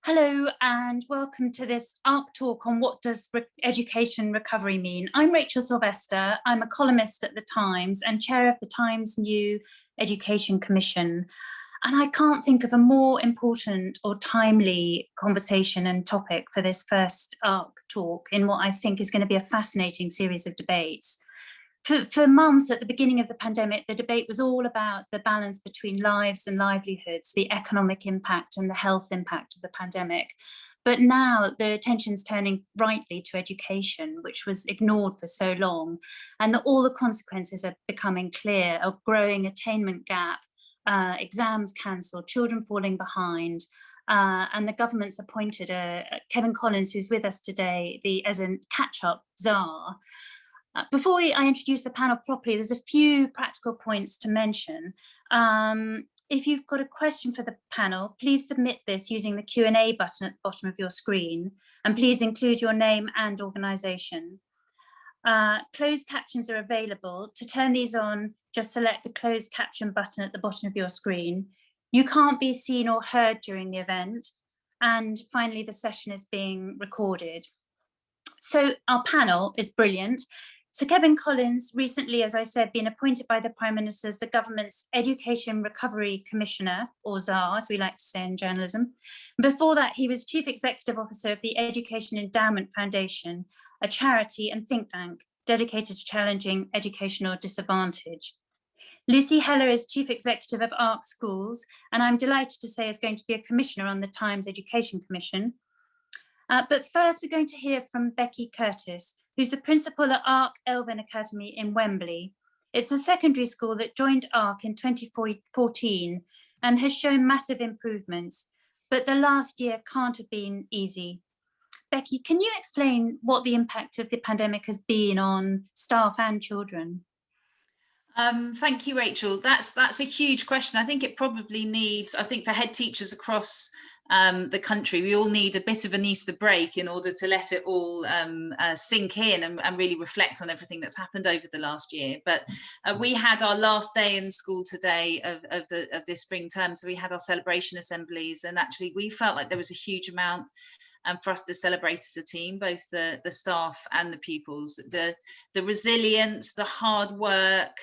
Hello and welcome to this ARC talk on what does education recovery mean. I'm Rachel Sylvester. I'm a columnist at The Times and chair of the Times New Education Commission. And I can't think of a more important or timely conversation and topic for this first ARC talk in what I think is going to be a fascinating series of debates. For months at the beginning of the pandemic, the debate was all about the balance between lives and livelihoods, the economic impact and the health impact of the pandemic. But now the attention's turning rightly to education, which was ignored for so long, and all the consequences are becoming clear: a growing attainment gap, exams cancelled, children falling behind, and the government's appointed Kevin Collins, who's with us today, as a catch-up czar. Before I introduce the panel properly, there's a few practical points to mention. If you've got a question for the panel, please submit this using the Q&A button at the bottom of your screen, and please include your name and organisation. Closed captions are available. To turn these on, just select the closed caption button at the bottom of your screen. You can't be seen or heard during the event. And finally, the session is being recorded. So our panel is brilliant. So Kevin Collins, recently, as I said, been appointed by the Prime Minister as the government's Education Recovery Commissioner, or czar, as we like to say in journalism. Before that, he was Chief Executive Officer of the Education Endowment Foundation, a charity and think tank dedicated to challenging educational disadvantage. Lucy Heller is Chief Executive of ARC Schools, and I'm delighted to say is going to be a Commissioner on the Times Education Commission. But first, we're going to hear from Becky Curtis, who's the principal at ARC Elven Academy in Wembley. It's a secondary school that joined ARC in 2014 and has shown massive improvements, but the last year can't have been easy. Becky, can you explain what the impact of the pandemic has been on staff and children? Thank you, Rachel. That's a huge question. I think it probably needs, I think for head teachers across the country, we all need a bit of an Easter break in order to let it all sink in and really reflect on everything that's happened over the last year. But we had our last day in school today of this spring term, so we had our celebration assemblies, and actually we felt like there was a huge amount for us to celebrate as a team, both the staff and the pupils. The resilience, the hard work,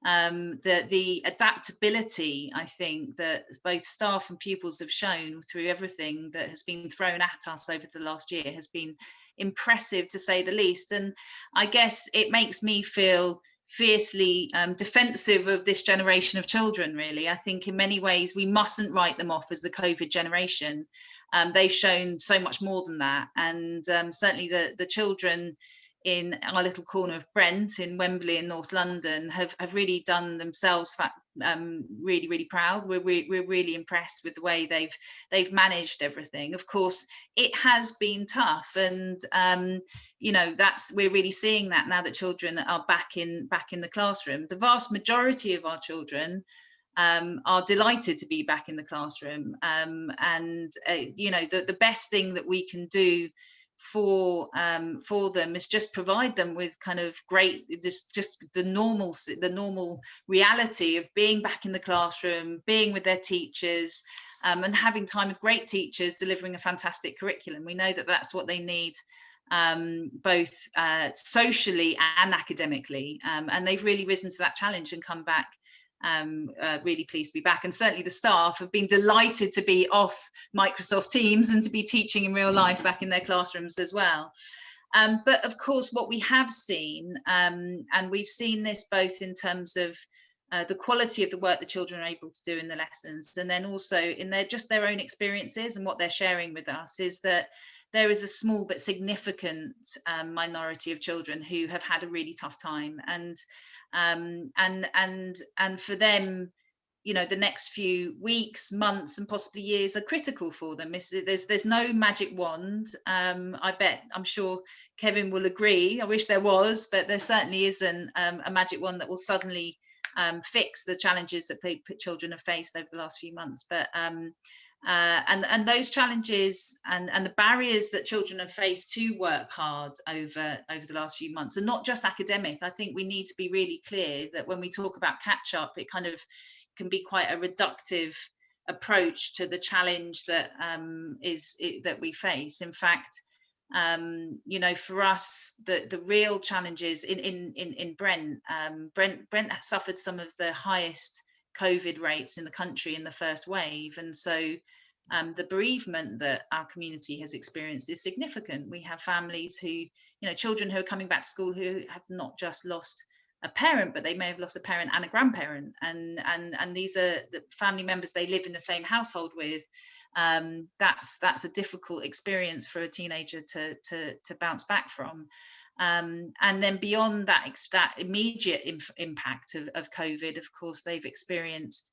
the adaptability, I think, that both staff and pupils have shown through everything that has been thrown at us over the last year has been impressive, to say the least. And I guess it makes me feel fiercely defensive of this generation of children, really. I think in many ways we mustn't write them off as the COVID generation. They've shown so much more than that. And certainly the children in our little corner of Brent in Wembley in North London have really done themselves really, really proud. We're really impressed with the way they've managed everything. Of course, it has been tough, and you know, we're really seeing that now that children are back in the classroom. The vast majority of our children are delighted to be back in the classroom, and you know, the best thing that we can do for them is just provide them with kind of great, just the normal reality of being back in the classroom, being with their teachers, and having time with great teachers delivering a fantastic curriculum. We know that that's what they need, both socially and academically, and they've really risen to that challenge and come back really pleased to be back. And certainly the staff have been delighted to be off Microsoft Teams and to be teaching in real life back in their classrooms as well. But of course, what we have seen, and we've seen this both in terms of the quality of the work the children are able to do in the lessons, and then also in their own experiences and what they're sharing with us, is that there is a small but significant minority of children who have had a really tough time, and for them, you know, the next few weeks, months, and possibly years are critical for them. There's no magic wand. I'm sure Kevin will agree. I wish there was, but there certainly isn't a magic wand that will suddenly fix the challenges that children have faced over the last few months. But and those challenges and the barriers that children have faced to work hard over the last few months are not just academic. I think we need to be really clear that when we talk about catch up, it kind of can be quite a reductive approach to the challenge that that we face. In fact, you know, for us, the real challenges in Brent, Brent suffered some of the highest COVID rates in the country in the first wave, and so the bereavement that our community has experienced is significant. We have families who, you know, children who are coming back to school who have not just lost a parent, but they may have lost a parent and a grandparent, and these are the family members they live in the same household with. That's a difficult experience for a teenager to bounce back from. And then beyond that, that immediate impact of COVID, of course, they've experienced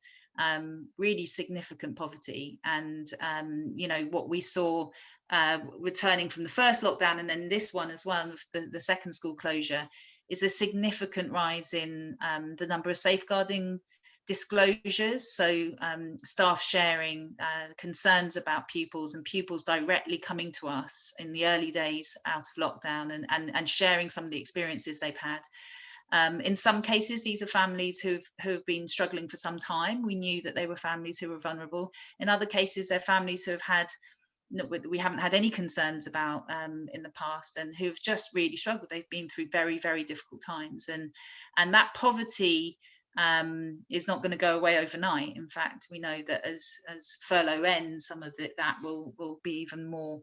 really significant poverty. And you know, what we saw returning from the first lockdown and then this one as well, the second school closure, is a significant rise in the number of safeguarding disclosures. So staff sharing concerns about pupils, and pupils directly coming to us in the early days out of lockdown and sharing some of the experiences they've had. In some cases, these are families who've been struggling for some time. We knew that they were families who were vulnerable. In other cases, they're families who have had, we haven't had any concerns about in the past, and who've just really struggled. They've been through very, very difficult times, and that poverty is not going to go away overnight. In fact, we know that as furlough ends, some of that will be even more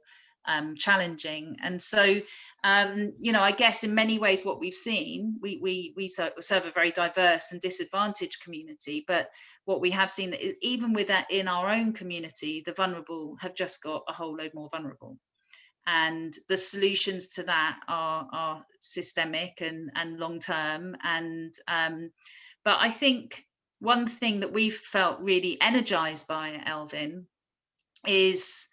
challenging. And so, you know, I guess in many ways what we've seen, we serve a very diverse and disadvantaged community, but what we have seen is even with that in our own community, the vulnerable have just got a whole load more vulnerable. And the solutions to that are systemic and long-term. And but I think one thing that we've felt really energized by, Elvin, is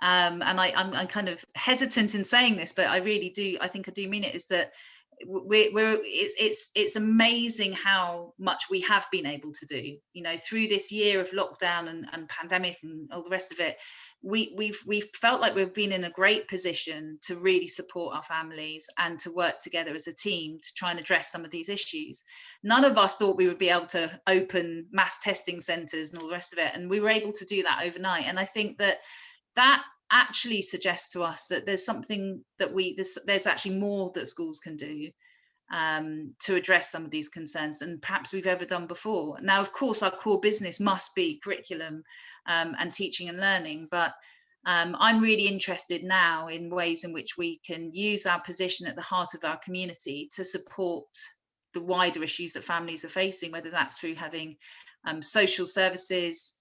and I'm kind of hesitant in saying this, but I really do, I think I do mean it, is that it's amazing how much we have been able to do, you know, through this year of lockdown and pandemic and all the rest of it. We've felt like we've been in a great position to really support our families and to work together as a team to try and address some of these issues. None of us thought we would be able to open mass testing centres and all the rest of it, and we were able to do that overnight. And I think that actually suggests to us that there's something that there's actually more that schools can do to address some of these concerns than perhaps we've ever done before. Now, of course, our core business must be curriculum and teaching and learning, but I'm really interested now in ways in which we can use our position at the heart of our community to support the wider issues that families are facing, whether that's through having social services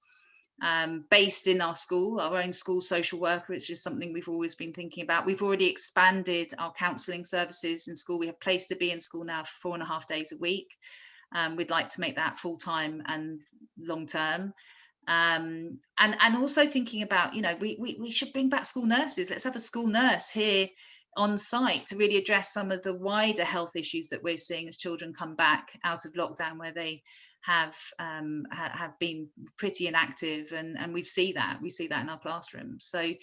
based in our school, our own school social worker. It's just something we've always been thinking about. We've already expanded our counselling services in school. We have Place to Be in school now for 4.5 days a week. We'd like to make that full-time and long-term. And also thinking about, you know, we should bring back school nurses. Let's have a school nurse here on site to really address some of the wider health issues that we're seeing as children come back out of lockdown, where they have been pretty inactive, and we see that in our classrooms. So you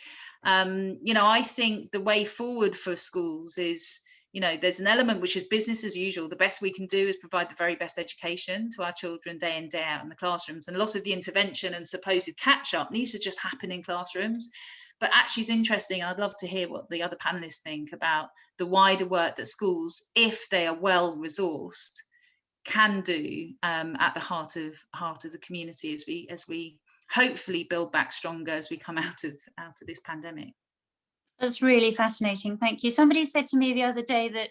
know, I think the way forward for schools is, you know, there's an element which is business as usual. The best we can do is provide the very best education to our children day in, day out in the classrooms, and a lot of the intervention and supposed catch up needs to just happen in classrooms. But actually, it's interesting, I'd love to hear what the other panelists think about the wider work that schools, if they are well resourced, can do at the heart of the community as we hopefully build back stronger as we come out of this pandemic. That's really fascinating. Thank you. Somebody said to me the other day that,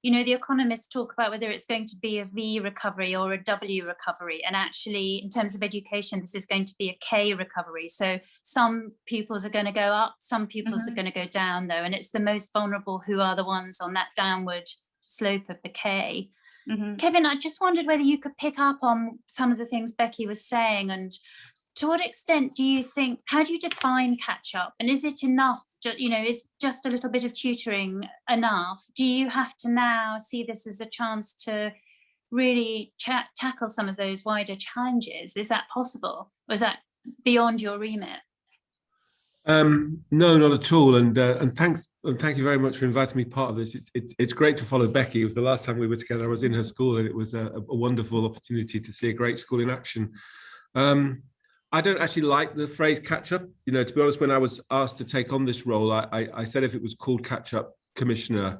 you know, the economists talk about whether it's going to be a V recovery or a W recovery. And actually, in terms of education, this is going to be a K recovery. So some pupils are going to go up, some pupils are going to go down, though. And it's the most vulnerable who are the ones on that downward slope of the K. Kevin, I just wondered whether you could pick up on some of the things Becky was saying, and to what extent do you think, how do you define catch up? And is it enough, you know, is just a little bit of tutoring enough? Do you have to now see this as a chance to really tackle some of those wider challenges? Is that possible? Or is that beyond your remit? No, not at all. And thank you very much for inviting me part of this. It's great to follow Becky. It was the last time we were together. I was in her school, and it was a wonderful opportunity to see a great school in action. I don't actually like the phrase catch up. You know, to be honest, when I was asked to take on this role, I said if it was called catch up commissioner,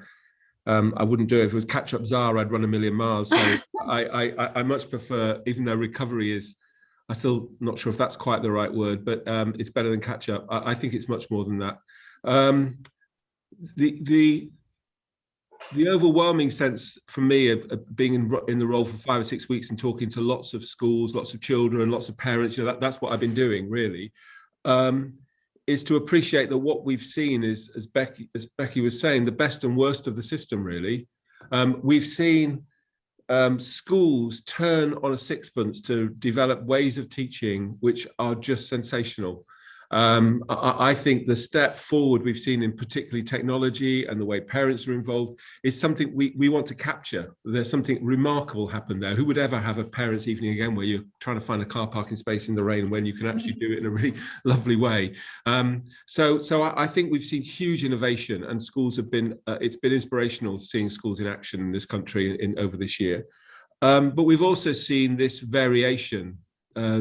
I wouldn't do it. If it was catch up czar, I'd run a million miles. So I much prefer, even though recovery is, I'm still not sure if that's quite the right word, but it's better than catch up. I think it's much more than that. The overwhelming sense for me of being in the role for 5 or 6 weeks and talking to lots of schools, lots of children, lots of parents, you know, that's what I've been doing really, is to appreciate that what we've seen is, as Becky was saying, the best and worst of the system really. We've seen schools turn on a sixpence to develop ways of teaching which are just sensational. I think the step forward we've seen in particularly technology and the way parents are involved is something we want to capture. There's something remarkable happened there. Who would ever have a parents' evening again where you're trying to find a car parking space in the rain when you can actually do it in a really lovely way? So I think we've seen huge innovation, and schools have been, it's been inspirational seeing schools in action in this country over this year. But we've also seen this variation.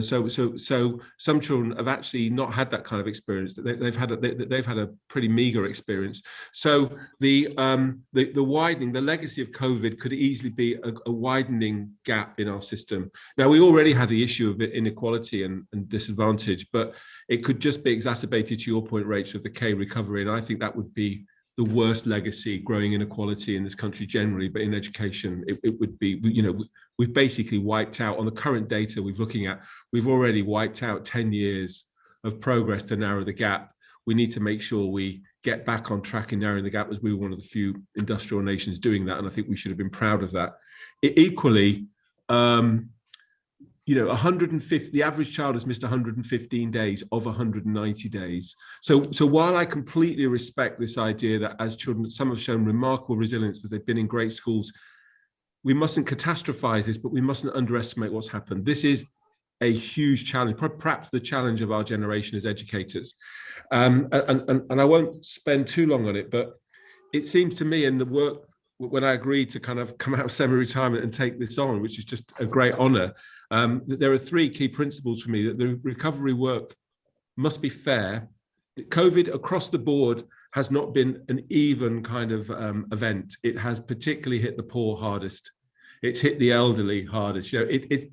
So some children have actually not had that kind of experience. They've had a pretty meager experience. So the widening, the legacy of COVID could easily be a widening gap in our system. Now, we already had the issue of inequality and disadvantage, but it could just be exacerbated, to your point, Rachel, of the K recovery. And I think that would be the worst legacy, growing inequality in this country generally, but in education, it would be, you know, we've basically wiped out, on the current data we're looking at, we've already wiped out 10 years of progress to narrow the gap. We need to make sure we get back on track in narrowing the gap, as we were one of the few industrial nations doing that. And I think we should have been proud of that. Equally, you know, 150, the average child has missed 115 days of 190 days. So while I completely respect this idea that as children, some have shown remarkable resilience because they've been in great schools, we mustn't catastrophize this, but we mustn't underestimate what's happened. This is a huge challenge, perhaps the challenge of our generation as educators. And I won't spend too long on it, but it seems to me in the work, when I agreed to kind of come out of semi-retirement and take this on, which is just a great honor, that there are 3 key principles for me: that the recovery work must be fair. COVID across the board has not been an even kind of event. It has particularly hit the poor hardest. It's hit the elderly hardest. You know, it's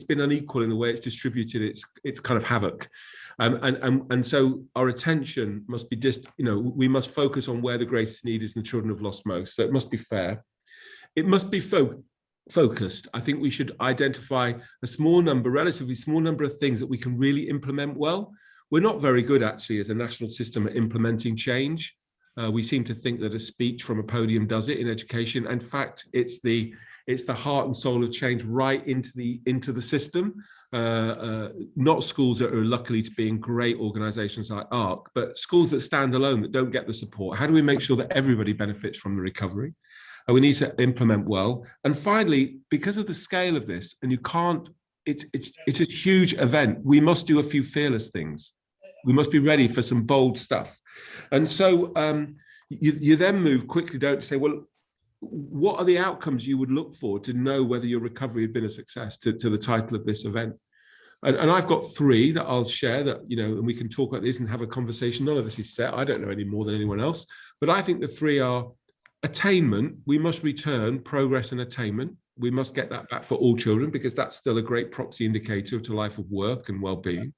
been unequal in the way it's distributed its kind of havoc. And so our attention must be just, you know, we must focus on where the greatest need is and the children have lost most. So it must be fair. It must be focused. I think we should identify a small number, relatively small number of things that we can really implement well. We're not very good actually as a national system at implementing change. We seem to think that a speech from a podium does it in education. In fact, it's the heart and soul of change right into the system. Not schools that are luckily to be in great organizations like ARC, but schools that stand alone, that don't get the support. How do we make sure that everybody benefits from the recovery? We need to implement well. And finally, because of the scale of this, and you can't, it's a huge event, we must do a few fearless things. We must be ready for some bold stuff. And so you then move quickly, don't say, well, what are the outcomes you would look for to know whether your recovery had been a success, to the title of this event? And I've got 3 that I'll share, that, you know, and we can talk about this and have a conversation. None of this is set. I don't know any more than anyone else, but I think the 3 are: attainment. We must return progress and attainment. We must get that back for all children, because that's still a great proxy indicator to life of work and well-being.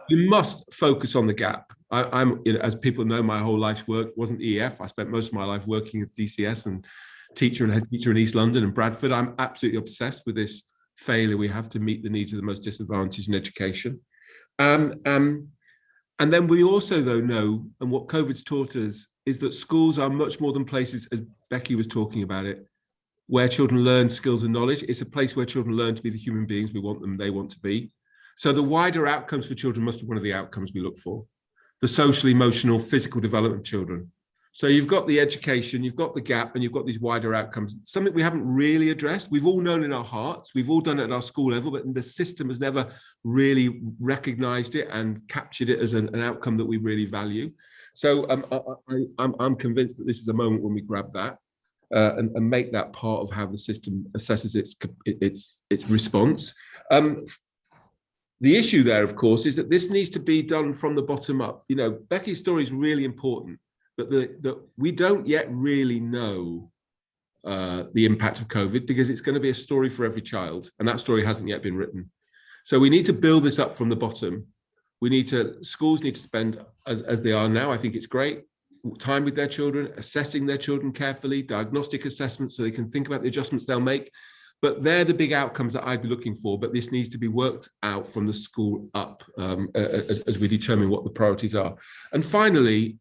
You must focus on the gap. I'm, you know, as people know, my whole life's work wasn't EF. I spent most of my life working at DCS and head teacher in East London and Bradford. I'm absolutely obsessed with this failure we have to meet the needs of the most disadvantaged in education. And then we also, though, know, and what COVID's taught us, is that schools are much more than places, as Becky was talking about it, where children learn skills and knowledge. It's a place where children learn to be the human beings we want them, they want to be. So the wider outcomes for children must be one of the outcomes we look for. The social, emotional, physical development of children. So you've got the education, you've got the gap, and you've got these wider outcomes. Something we haven't really addressed. We've all known in our hearts, we've all done it at our school level, but the system has never really recognized it and captured it as an outcome that we really value. So I'm convinced that this is a moment when we grab that and make that part of how the system assesses its response. The issue there, of course, is that this needs to be done from the bottom up. You know, Becky's story is really important, but that we don't yet really know the impact of COVID, because it's going to be a story for every child, and that story hasn't yet been written. So we need to build this up from the bottom. Schools need to spend, as they are now, I think it's great, time with their children, assessing their children carefully, diagnostic assessments so they can think about the adjustments they'll make. But they're the big outcomes that I'd be looking for. But this needs to be worked out from the school up as we determine what the priorities are. And finally,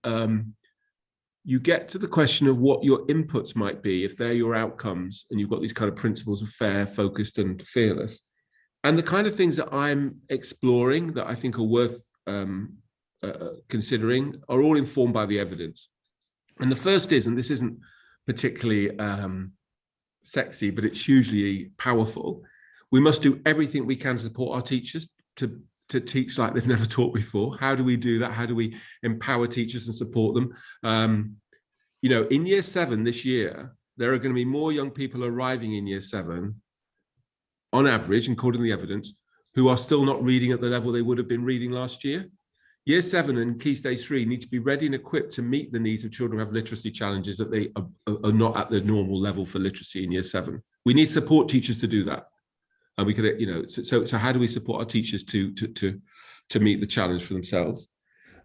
you get to the question of what your inputs might be if they're your outcomes, and you've got these kind of principles of fair, focused, and fearless. And the kind of things that I'm exploring that I think are worth considering are all informed by the evidence. And the first is, and this isn't particularly sexy, but it's hugely powerful, we must do everything we can to support our teachers to teach like they've never taught before. How do we do that? How do we empower teachers and support them? You know, in year 7 this year, there are going to be more young people arriving in year 7 on average, according to the evidence, who are still not reading at the level they would have been reading last year. Year 7 and Key Stage 3 need to be ready and equipped to meet the needs of children who have literacy challenges that they are not at the normal level for literacy in year 7. We need support teachers to do that. And we could, you know, so how do we support our teachers to meet the challenge for themselves?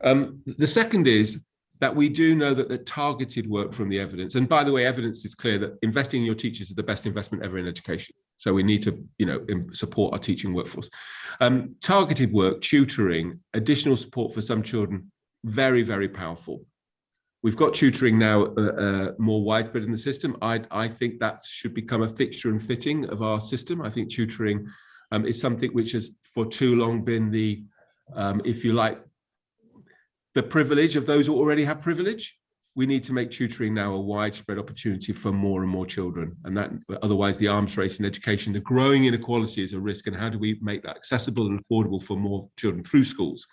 The second is that we do know that the targeted work from the evidence, and by the way, evidence is clear that investing in your teachers is the best investment ever in education. So we need to, you know, support our teaching workforce. Targeted work, tutoring, additional support for some children, very, very powerful. We've got tutoring now more widespread in the system. I think that should become a fixture and fitting of our system. I think tutoring is something which has for too long been the, if you like, the privilege of those who already have privilege. We need to make tutoring now a widespread opportunity for more and more children. And that, otherwise the arms race in education, the growing inequality is a risk. And how do we make that accessible and affordable for more children through schools?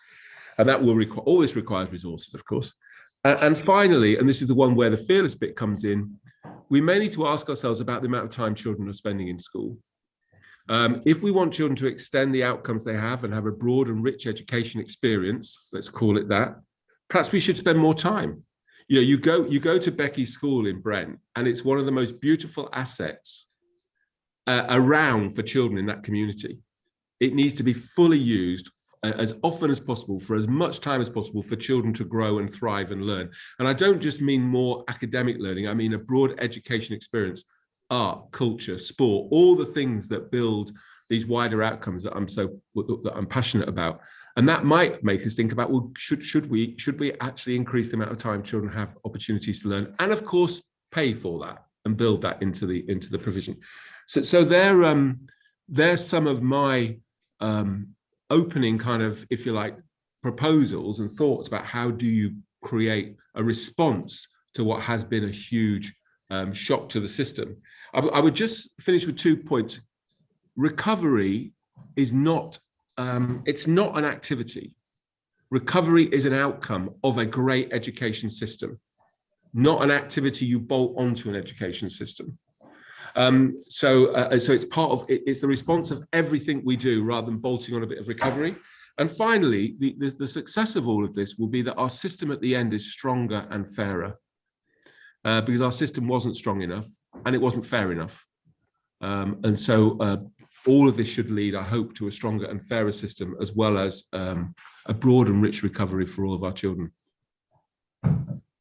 And that will require, all this requires resources, of course. And finally, and this is the one where the fearless bit comes in, we may need to ask ourselves about the amount of time children are spending in school. If we want children to extend the outcomes they have and have a broad and rich education experience, let's call it that, perhaps we should spend more time. You know, you go to Becky's school in Brent, and it's one of the most beautiful assets around for children in that community. It needs to be fully used as often as possible, for as much time as possible, for children to grow and thrive and learn. And I don't just mean more academic learning, I mean a broad education experience, art, culture, sport, all the things that build these wider outcomes that I'm passionate about. And that might make us think about, well, should we actually increase the amount of time children have opportunities to learn, and of course pay for that and build that into the provision. So they're some of my opening kind of, if you like, proposals and thoughts about how do you create a response to what has been a huge shock to the system. I would just finish with 2 points. Recovery is not, it's not an activity. Recovery is an outcome of a great education system, not an activity you bolt onto an education system. So it's part of, it's the response of everything we do rather than bolting on a bit of recovery. And finally, the success of all of this will be that our system at the end is stronger and fairer, because our system wasn't strong enough and it wasn't fair enough. And so all of this should lead, I hope, to a stronger and fairer system, as well as a broad and rich recovery for all of our children.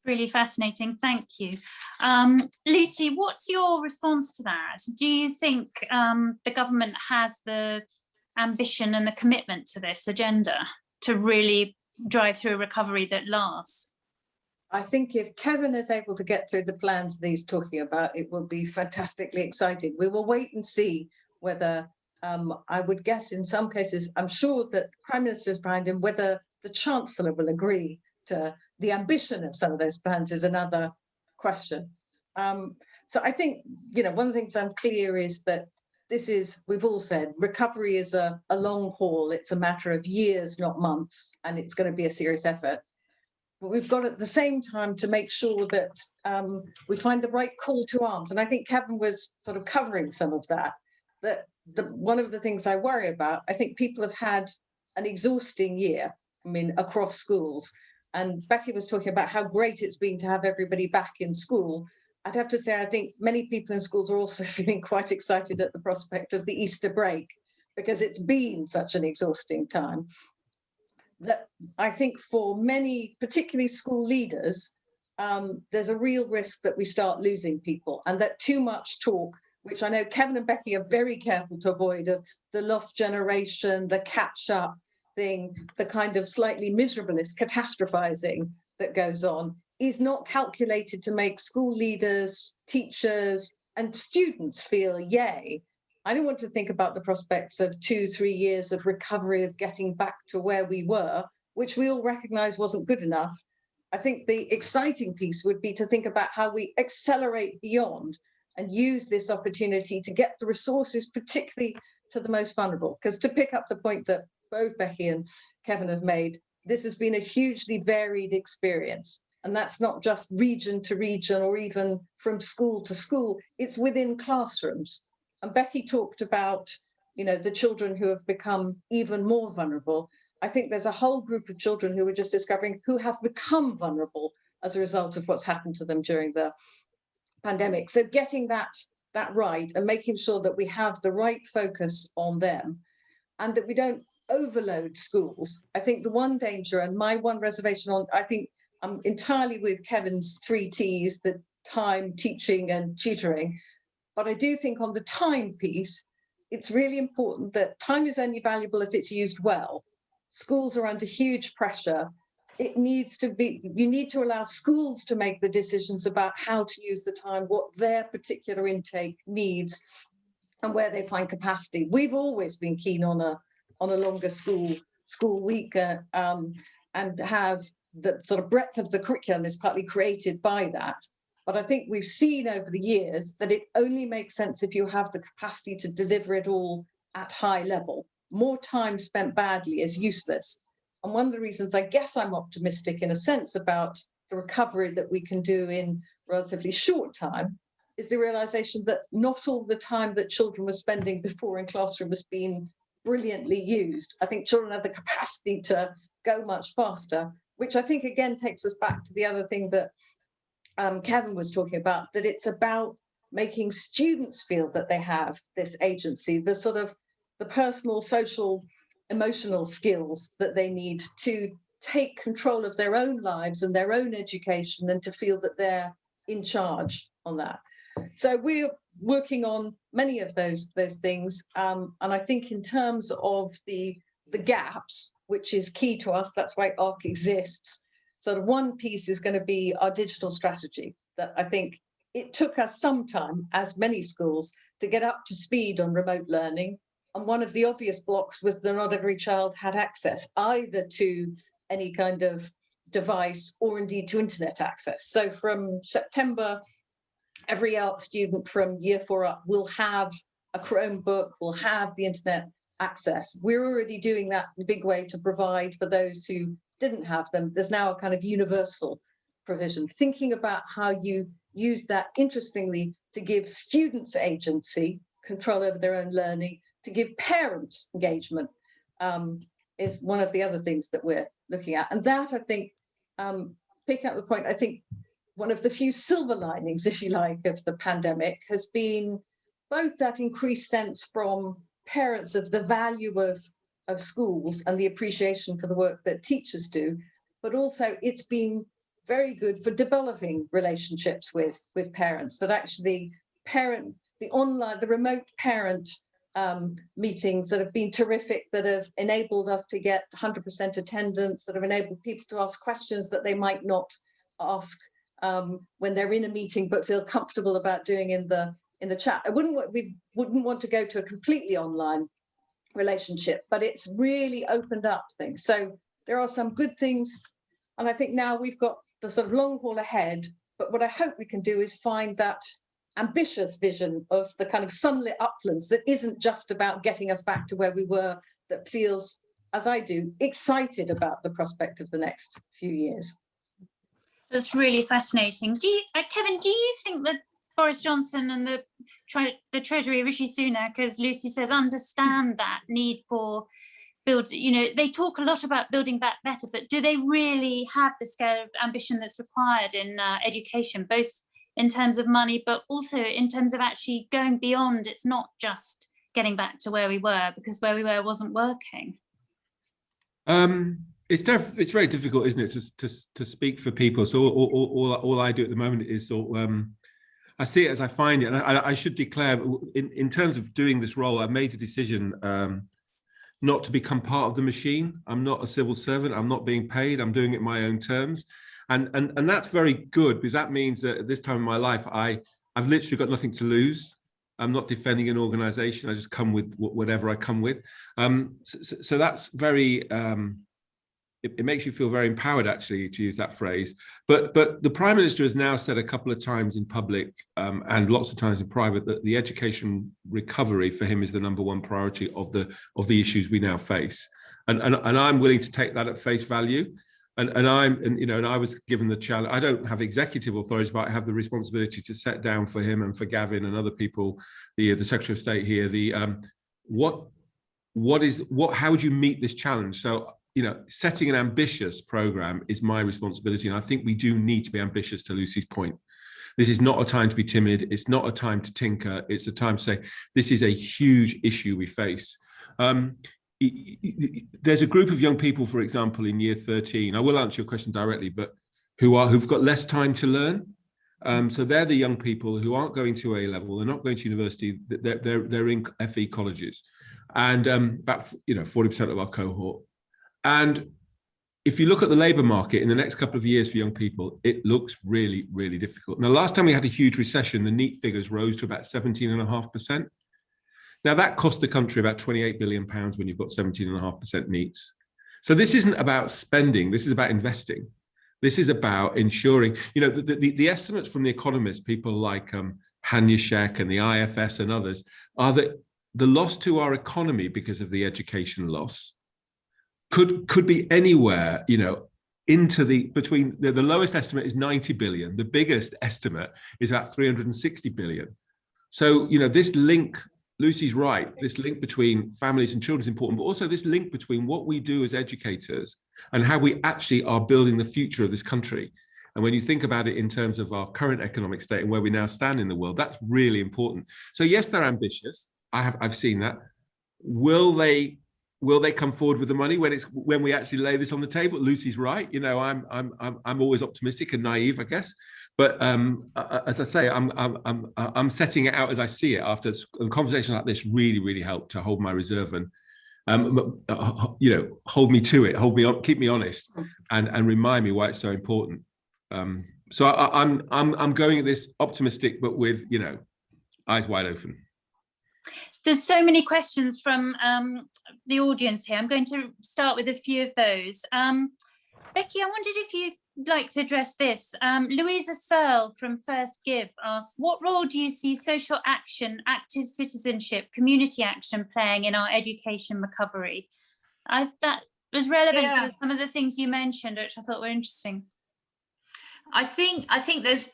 Really fascinating, thank you. Lucy, what's your response to that? Do you think the government has the ambition and the commitment to this agenda to really drive through a recovery that lasts? I think if Kevin is able to get through the plans that he's talking about, it will be fantastically exciting. We will wait and see whether, I would guess in some cases, I'm sure that Prime Minister is behind him, whether the Chancellor will agree to the ambition of some of those plans is another question. So I think, you know, one of the things I'm clear is that this is, we've all said, recovery is a long haul. It's a matter of years, not months, and it's going to be a serious effort. But we've got at the same time to make sure that we find the right call to arms. And I think Kevin was sort of covering some of that. One of the things I worry about, I think people have had an exhausting year, I mean, across schools. And Becky was talking about how great it's been to have everybody back in school. I'd have to say, I think many people in schools are also feeling quite excited at the prospect of the Easter break, because it's been such an exhausting time. That I think for many, particularly school leaders, there's a real risk that we start losing people, and that too much talk, which I know Kevin and Becky are very careful to avoid, of the lost generation, the catch up thing, the kind of slightly miserableist catastrophizing that goes on, is not calculated to make school leaders, teachers, and students feel yay. I don't want to think about the prospects of 2-3 years of recovery, of getting back to where we were, which we all recognize wasn't good enough. I think the exciting piece would be to think about how we accelerate beyond and use this opportunity to get the resources, particularly to the most vulnerable. Because to pick up the point that both Becky and Kevin have made, this has been a hugely varied experience. And that's not just region to region or even from school to school, it's within classrooms. And Becky talked about, you know, the children who have become even more vulnerable. I think there's a whole group of children who we're just discovering who have become vulnerable as a result of what's happened to them during the pandemic. So getting that right and making sure that we have the right focus on them and that we don't overload schools. I think the one danger and my one reservation on, I think I'm entirely with Kevin's 3 T's, the time, teaching and tutoring. But I do think on the time piece, it's really important that time is only valuable if it's used well. Schools are under huge pressure. It needs to be, you need to allow schools to make the decisions about how to use the time, what their particular intake needs and where they find capacity. We've always been keen on a longer school week and have the sort of breadth of the curriculum is partly created by that. But I think we've seen over the years that it only makes sense if you have the capacity to deliver it all at high level. More time spent badly is useless. And one of the reasons I guess I'm optimistic in a sense about the recovery that we can do in relatively short time is the realization that not all the time that children were spending before in classroom has been brilliantly used. I think children have the capacity to go much faster, which I think again takes us back to the other thing that Kevin was talking about, that it's about making students feel that they have this agency, the sort of the personal, social, emotional skills that they need to take control of their own lives and their own education and to feel that they're in charge on that. So we're working on many of those things. And I think in terms of the gaps, which is key to us, that's why ARC exists. So one piece is going to be our digital strategy that I think it took us some time, as many schools, to get up to speed on remote learning. And one of the obvious blocks was that not every child had access either to any kind of device or indeed to internet access. So from September, every ARC student from year 4 up will have a Chromebook, will have the internet access. We're already doing that in a big way to provide for those who didn't have them. There's now a kind of universal provision, thinking about how you use that, interestingly, to give students agency, control over their own learning, to give parents engagement is one of the other things that we're looking at. And that, I think, picking up the point, I think one of the few silver linings, if you like, of the pandemic has been both that increased sense from parents of the value of schools and the appreciation for the work that teachers do, but also it's been very good for developing relationships with parents, that actually the remote parent meetings that have been terrific, that have enabled us to get 100% attendance, that have enabled people to ask questions that they might not ask when they're in a meeting but feel comfortable about doing in the chat. We wouldn't want to go to a completely online relationship, but it's really opened up things. So there are some good things, and I think now we've got the sort of long haul ahead, but what I hope we can do is find that ambitious vision of the kind of sunlit uplands that isn't just about getting us back to where we were, that feels, as I do, excited about the prospect of the next few years. That's really fascinating. Kevin, do you think that Boris Johnson and the Treasury, Rishi Sunak, as Lucy says, understand that need for build, they talk a lot about building back better, but do they really have the scale of ambition that's required in education, both in terms of money, but also in terms of actually going beyond? It's not just getting back to where we were, because where we were wasn't working. It's very difficult, isn't it, to speak for people. So all I do at the moment is I see it as I find it, and I should declare, in terms of doing this role, I made a decision not to become part of the machine. I'm not a civil servant. I'm not being paid. I'm doing it in my own terms, and that's very good, because that means that at this time in my life, I've literally got nothing to lose. I'm not defending an organization. I just come with whatever I come with. So that's very, it makes you feel very empowered, actually, to use that phrase. But the Prime Minister has now said a couple of times in public and lots of times in private that the education recovery for him is the #1 priority of the issues we now face. And I'm willing to take that at face value. And I was given the challenge. I don't have executive authority, but I have the responsibility to set down for him and for Gavin and other people, the Secretary of State here, how would you meet this challenge? So, setting an ambitious program is my responsibility. And I think we do need to be ambitious, to Lucy's point. This is not a time to be timid. It's not a time to tinker. It's a time to say, this is a huge issue we face. There's a group of young people, for example, in year 13, I will answer your question directly, but who've got less time to learn. So they're the young people who aren't going to A level, they're not going to university, they're in FE colleges, and about 40% of our cohort. And if you look at the labour market in the next couple of years for young people, it looks really, really difficult. Now, last time we had a huge recession, the NEET figures rose to about 17.5%. Now, that cost the country about £28 billion when you've got 17.5% NEETs. So this isn't about spending, this is about investing. This is about ensuring, the estimates from the economists, people like Han Yashek and the IFS and others, are that the loss to our economy because of the education loss could be anywhere, into the lowest estimate is 90 billion. The biggest estimate is about 360 billion. So, this link, Lucy's right, this link between families and children is important, but also this link between what we do as educators and how we actually are building the future of this country. And when you think about it in terms of our current economic state and where we now stand in the world, that's really important. So yes, they're ambitious. I've seen that. Will they come forward with the money when we actually lay this on the table? Lucy's right. I'm always optimistic and naive, I guess. But as I say, I'm setting it out as I see it. After conversations like this, really help to hold my reserve and hold me to it, keep me honest, and remind me why it's so important. So I'm going at this optimistic, but with eyes wide open. There's so many questions from the audience here. I'm going to start with a few of those. Becky, I wondered if you'd like to address this. Louisa Searle from First Give asks, what role do you see social action, active citizenship, community action playing in our education recovery? That was relevant to some of the things you mentioned, which I thought were interesting. I think there's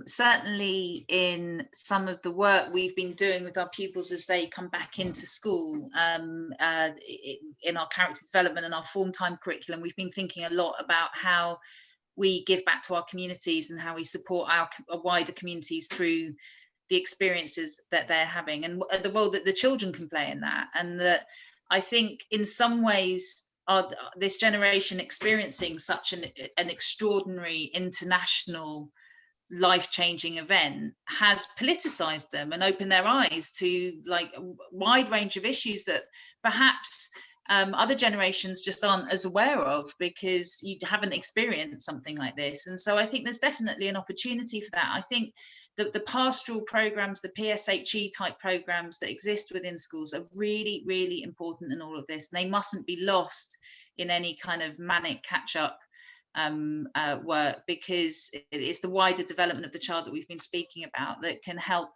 certainly in some of the work we've been doing with our pupils as they come back into school, in our character development and our form time curriculum, we've been thinking a lot about how we give back to our communities and how we support our wider communities through the experiences that they're having, and the role that the children can play in that. And that I think in some ways, this generation experiencing such an extraordinary international life-changing event has politicized them and opened their eyes to like a wide range of issues that perhaps other generations just aren't as aware of because you haven't experienced something like this. And so I think there's definitely an opportunity for that. I think the pastoral programs, the PSHE type programs that exist within schools are really, really important in all of this. And they mustn't be lost in any kind of manic catch-up work, because it's the wider development of the child that we've been speaking about that can help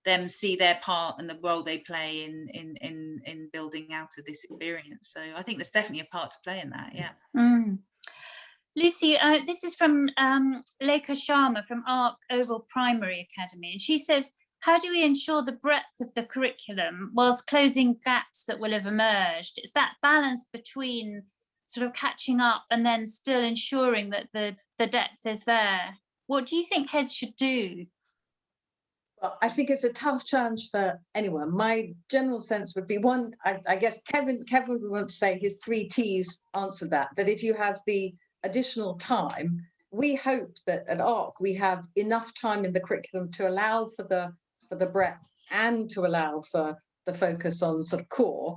them see their part and the role they play in building out of this experience. So I think there's definitely a part to play in that. Yeah. Lucy, this is from Lekha Sharma from Arc Oval Primary Academy, and she says, how do we ensure the breadth of the curriculum whilst closing gaps that will have emerged? It's that balance between sort of catching up and then still ensuring that the depth is there. What do you think heads should do? Well, I think it's a tough challenge for anyone. My general sense would be one, I guess Kevin would want to say his 3 T's answer that if you have the additional time, we hope that at ARC we have enough time in the curriculum to allow for the breadth and to allow for the focus on sort of core.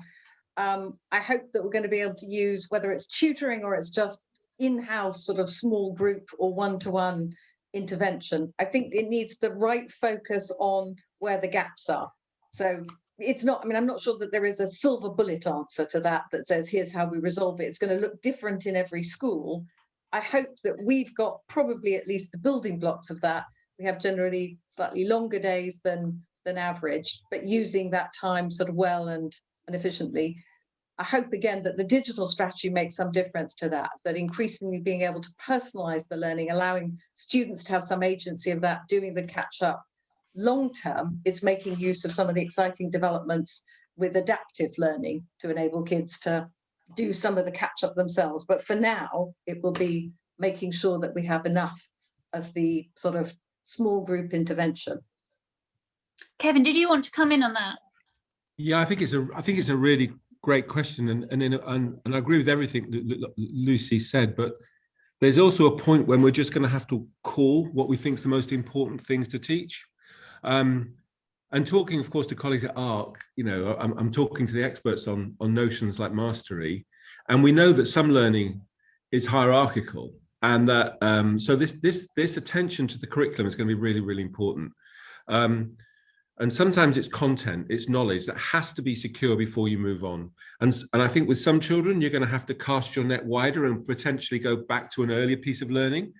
I hope that we're going to be able to use, whether it's tutoring or it's just in-house sort of small group or one-to-one intervention. I think it needs the right focus on where the gaps are. So it's not, I mean, I'm not sure that there is a silver bullet answer to that says, here's how we resolve it. It's going to look different in every school. I hope that we've got probably at least the building blocks of that. We have generally slightly longer days than average, but using that time sort of well and efficiently. I hope again that the digital strategy makes some difference to that increasingly being able to personalize the learning, allowing students to have some agency of that, doing the catch up. Long term, it's making use of some of the exciting developments with adaptive learning to enable kids to do some of the catch up themselves. But for now, it will be making sure that we have enough of the sort of small group intervention. Kevin, did you want to come in on that? Yeah, I think it's a really great question, and I agree with everything that Lucy said, but there's also a point when we're just going to have to call what we think is the most important things to teach. And talking, of course, to colleagues at ARC, you know, I'm talking to the experts on notions like mastery, and we know that some learning is hierarchical, and that so this attention to the curriculum is going to be really, really important. And sometimes it's content, it's knowledge that has to be secure before you move on. And I think with some children, you're going to have to cast your net wider and potentially go back to an earlier piece of learning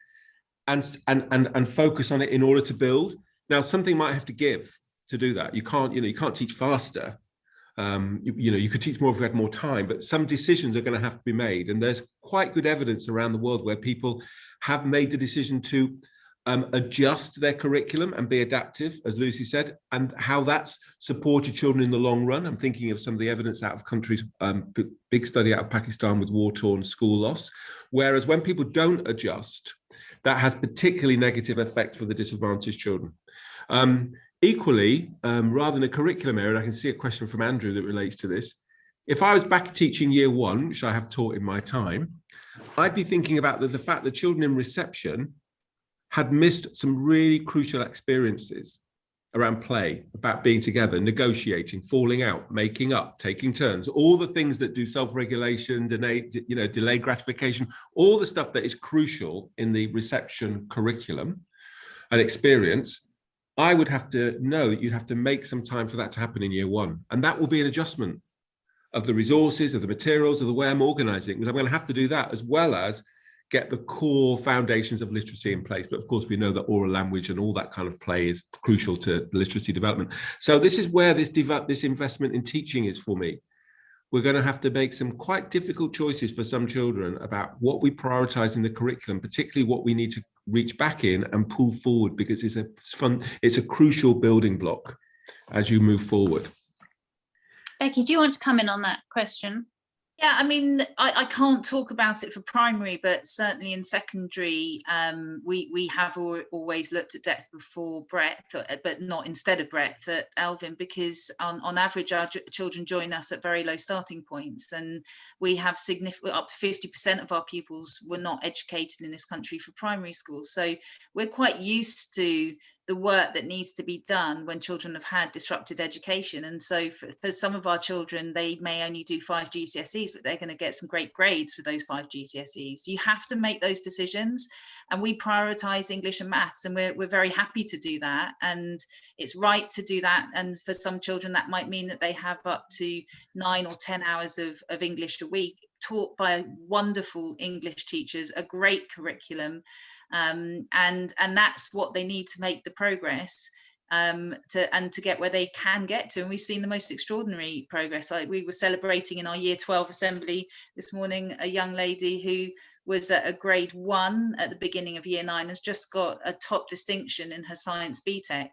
and focus on it in order to build. Now, something might have to give to do that. You can't teach faster. You could teach more if we had more time, but some decisions are going to have to be made. And there's quite good evidence around the world where people have made the decision to adjust their curriculum and be adaptive, as Lucy said, and how that's supported children in the long run. I'm thinking of some of the evidence out of countries, big study out of Pakistan with war-torn school loss. Whereas when people don't adjust, that has particularly negative effects for the disadvantaged children. Equally, rather than a curriculum area, I can see a question from Andrew that relates to this. If I was back teaching year 1, which I have taught in my time, I'd be thinking about the fact that children in reception had missed some really crucial experiences around play, about being together, negotiating, falling out, making up, taking turns, all the things that do self-regulation, delayed gratification, all the stuff that is crucial in the reception curriculum and experience. I would have to know that you'd have to make some time for that to happen in year 1. And that will be an adjustment of the resources, of the materials, of the way I'm organizing, because I'm going to have to do that as well as get the core foundations of literacy in place. But of course, we know that oral language and all that kind of play is crucial to literacy development. So this is where this investment in teaching is for me. We're going to have to make some quite difficult choices for some children about what we prioritize in the curriculum, particularly what we need to reach back in and pull forward, because it's a crucial building block as you move forward. Becky, do you want to come in on that question? Yeah, I mean, I can't talk about it for primary, but certainly in secondary, we have always looked at depth before breadth, but not instead of breadth at Elvin, because on average, our children join us at very low starting points, and we have significant, up to 50% of our pupils were not educated in this country for primary school. So we're quite used to the work that needs to be done when children have had disrupted education. And so for some of our children, they may only do 5 GCSEs, but they're going to get some great grades with those 5 GCSEs. You have to make those decisions, and we prioritize English and maths, and we're very happy to do that. And it's right to do that. And for some children, that might mean that they have up to 9 or 10 hours of English a week, taught by wonderful English teachers, a great curriculum. And that's what they need to make the progress to get where they can get to. And we've seen the most extraordinary progress. We were celebrating in our year 12 assembly this morning a young lady who was at a grade 1 at the beginning of year 9, has just got a top distinction in her science BTEC.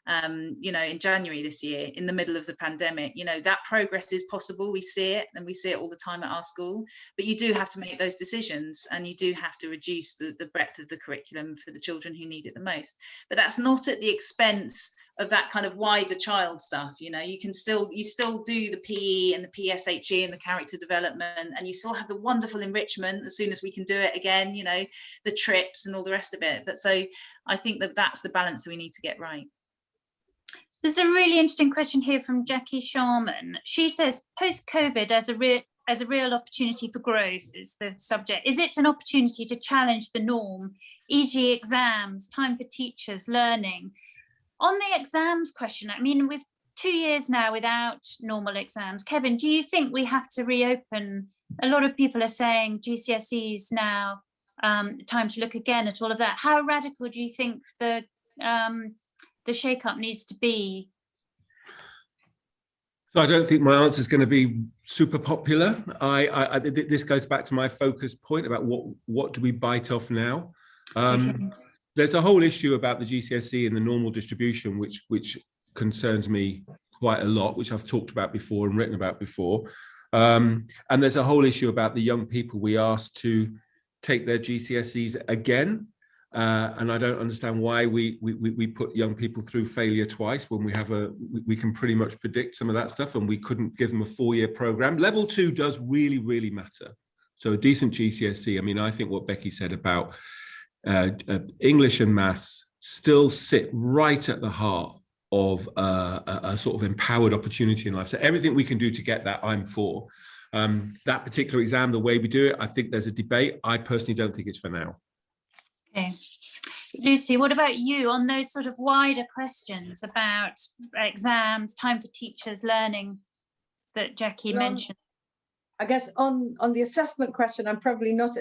you know, in January this year, in the middle of the pandemic. You know, that progress is possible. We see it, and we see it all the time at our school. But you do have to make those decisions, and you do have to reduce the breadth of the curriculum for the children who need it the most. But that's not at the expense of that kind of wider child stuff. You know, you still do the PE and the PSHE and the character development, and you still have the wonderful enrichment as soon as we can do it again, you know, the trips and all the rest of it. So I think that's the balance that we need to get right. There's a really interesting question here from Jackie Sharman. She says, post-COVID as a real opportunity for growth is the subject. Is it an opportunity to challenge the norm, e.g. exams, time for teachers, learning? On the exams question, I mean, we've 2 years now without normal exams. Kevin, do you think we have to reopen? A lot of people are saying GCSEs now, time to look again at all of that. How radical do you think the shake-up needs to be? So I don't think my answer is going to be super popular. This goes back to my focus point about what do we bite off now. There's a whole issue about the GCSE and the normal distribution, which concerns me quite a lot, which I've talked about before and written about before. And there's a whole issue about the young people we asked to take their GCSEs again. And I don't understand why we put young people through failure twice when we can pretty much predict some of that stuff, and we couldn't give them a 4-year program. Level 2 does really, really matter. So a decent GCSE, I mean, I think what Becky said about English and maths still sit right at the heart of a sort of empowered opportunity in life. So everything we can do to get that, I'm for. That particular exam, the way we do it, I think there's a debate. I personally don't think it's for now. Okay. Lucy, what about you on those sort of wider questions about exams, time for teachers, learning that Jackie mentioned? I guess on the assessment question, I'm probably not,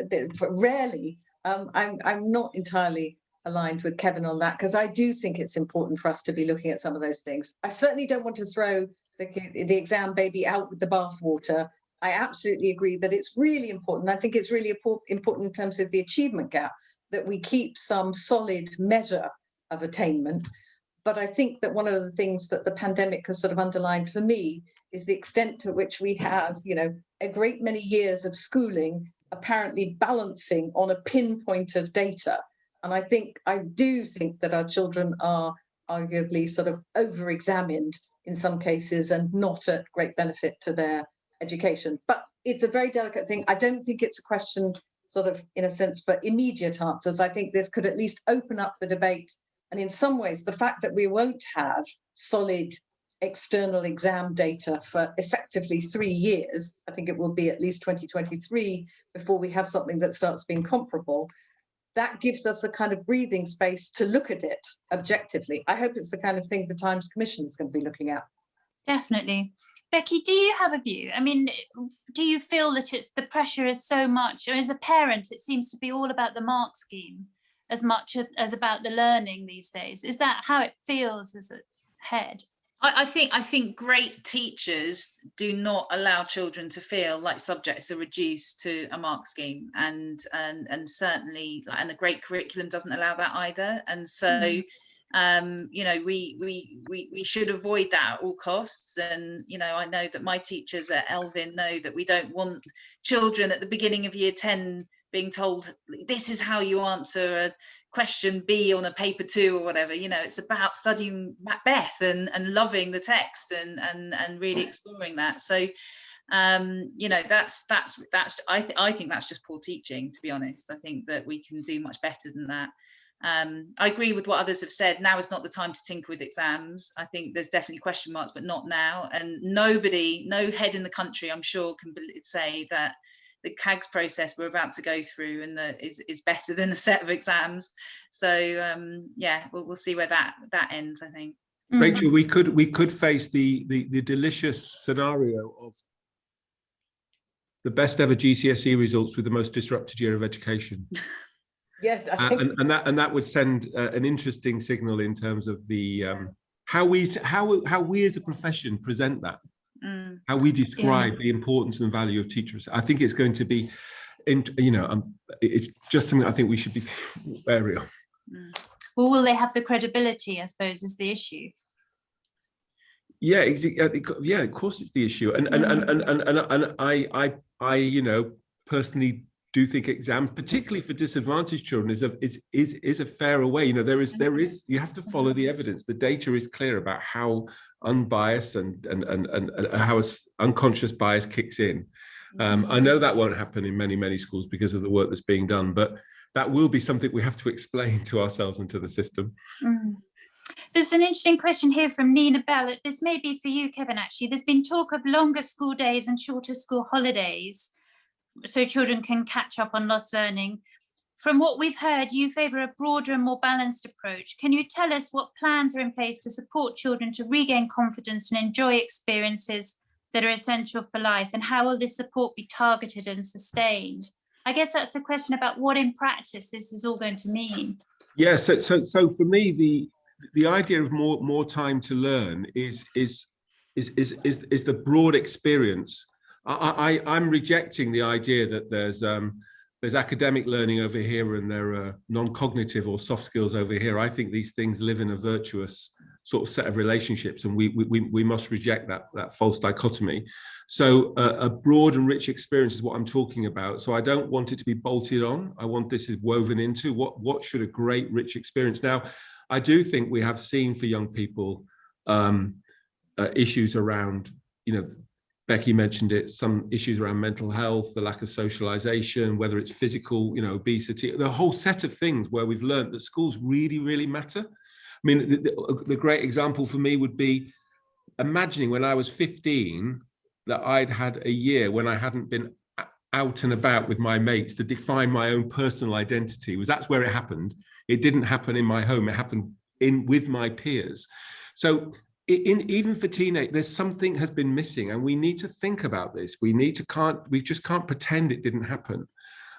rarely, I'm not entirely aligned with Kevin on that, because I do think it's important for us to be looking at some of those things. I certainly don't want to throw the exam baby out with the bathwater. I absolutely agree that it's really important. I think it's really important in terms of the achievement gap, that we keep some solid measure of attainment. But I think that one of the things that the pandemic has sort of underlined for me is the extent to which we have, you know, a great many years of schooling apparently balancing on a pinpoint of data. And I do think that our children are arguably sort of over-examined in some cases and not at great benefit to their education. But it's a very delicate thing. I don't think it's a question sort of, in a sense, for immediate answers. I think this could at least open up the debate. And in some ways, the fact that we won't have solid external exam data for effectively 3 years, I think it will be at least 2023 before we have something that starts being comparable. That gives us a kind of breathing space to look at it objectively. I hope it's the kind of thing the Times Commission is going to be looking at. Definitely. Becky, do you have a view? I mean, do you feel that the pressure is so much, as a parent, it seems to be all about the mark scheme as much as about the learning these days? Is that how it feels as a head? I think great teachers do not allow children to feel like subjects are reduced to a mark scheme, and certainly, and a great curriculum doesn't allow that either. And so, you know, we should avoid that at all costs. And you know, I know that my teachers at Elvin know that we don't want children at the beginning of year 10 being told this is how you answer a question B on a paper 2 or whatever. You know, it's about studying Macbeth and loving the text and really exploring that. So you know, that's I think that's just poor teaching, to be honest. I think that we can do much better than that. I agree with what others have said. Now is not the time to tinker with exams. I think there's definitely question marks, but not now. And no head in the country, I'm sure, can say that the CAGS process we're about to go through and is better than a set of exams. So yeah, we'll see where that ends, I think. Rachel, we could face the delicious scenario of the best ever GCSE results with the most disrupted year of education. Yes, I think and that would send an interesting signal in terms of the how we as a profession present that. How we describe the importance and value of teachers. I think it's going to be, you know, it's just something I think we should be wary of. Well, will they have the credibility, I suppose, is the issue. Yeah, yeah, of course it's the issue. And I you know, personally do think exams, particularly for disadvantaged children, is a fairer way. You know, there is you have to follow the evidence. The data is clear about how unbiased and how unconscious bias kicks in. I know that won't happen in many schools because of the work that's being done, but that will be something we have to explain to ourselves and to the system. There's an interesting question here from Nina Bell. This may be for you, Kevin, actually. There's been talk of longer school days and shorter school holidays so children can catch up on lost learning. From what we've heard, you favour a broader and more balanced approach. Can you tell us what plans are in place to support children to regain confidence and enjoy experiences that are essential for life? And how will this support be targeted and sustained? I guess that's a question about what in practice this is all going to mean. Yeah, so for me, the idea of more time to learn is the broad experience. I'm rejecting the idea that there's academic learning over here and there are non-cognitive or soft skills over here. I think these things live in a virtuous sort of set of relationships, and we must reject that false dichotomy. So a broad and rich experience is what I'm talking about. So I don't want it to be bolted on. I want this woven into what should a great rich experience. Now, I do think we have seen for young people issues around, you know, Becky mentioned it, some issues around mental health, the lack of socialization, whether it's physical, you know, obesity, the whole set of things where we've learned that schools really, really matter. I mean, the great example for me would be imagining when I was 15 that I'd had a year when I hadn't been out and about with my mates to define my own personal identity. That's where it happened. It didn't happen in my home. It happened with my peers. So even for teenage, there's something has been missing, and we need to think about this. We just can't pretend it didn't happen.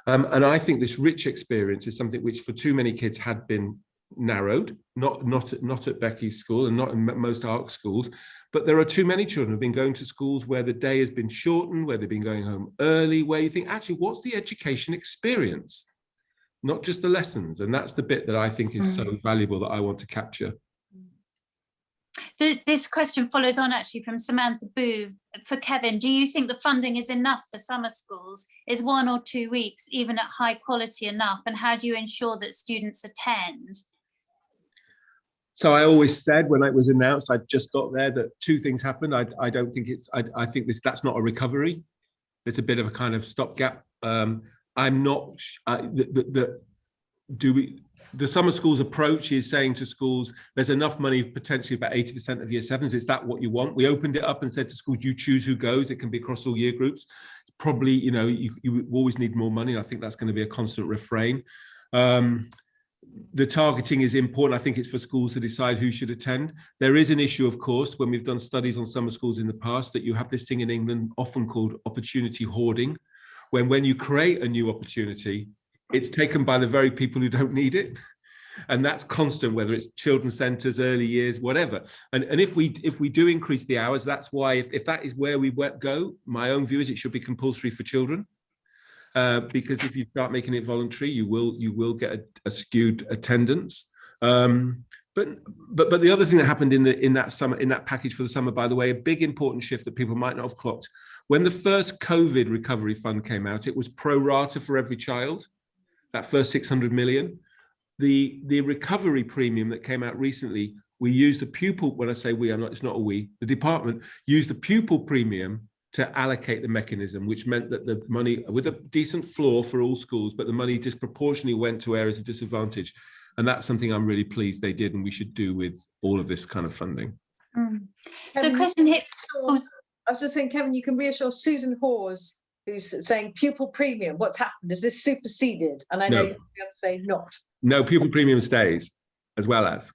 And I think this rich experience is something which for too many kids had been narrowed, not at Becky's school and not in most ARC schools, but there are too many children who've been going to schools where the day has been shortened, where they've been going home early, where you think, actually, what's the education experience? Not just the lessons. And that's the bit that I think is so valuable that I want to capture. This question follows on actually from Samantha Booth. For Kevin, do you think the funding is enough for summer schools? Is 1 or 2 weeks, even at high quality, enough? And how do you ensure that students attend? So I always said when it was announced, I just got there, that two things happened. I don't think I think that's not a recovery. It's a bit of a kind of stopgap. I'm not, the summer schools approach is saying to schools, there's enough money, potentially about 80% of year sevens. Is that what you want? We opened it up and said to schools, you choose who goes. It can be across all year groups. Probably, you know, you always need more money. I think that's going to be a constant refrain. The targeting is important. I think it's for schools to decide who should attend. There is an issue, of course, when we've done studies on summer schools in the past, that you have this thing in England often called opportunity hoarding, when you create a new opportunity, it's taken by the very people who don't need it. And that's constant, whether it's children's centres, early years, whatever. And if we do increase the hours, that's why, if that is where we go, my own view is it should be compulsory for children. Because if you start making it voluntary, you will get a skewed attendance. But the other thing that happened in that package for the summer, by the way, a big important shift that people might not have clocked. When the first COVID recovery fund came out, it was pro rata for every child. That first 600 million. The recovery premium that came out recently, we used the pupil. When I say we, it's not a we. The department used the pupil premium to allocate the mechanism, which meant that the money, with a decent floor for all schools, but the money disproportionately went to areas of disadvantage. And that's something I'm really pleased they did, and we should do with all of this kind of funding. So question here. I was just saying, Kevin, you can reassure Susan Hawes, who's saying pupil premium. What's happened? Is this superseded? And I know you'll be able to say not. No, pupil premium stays, as well as.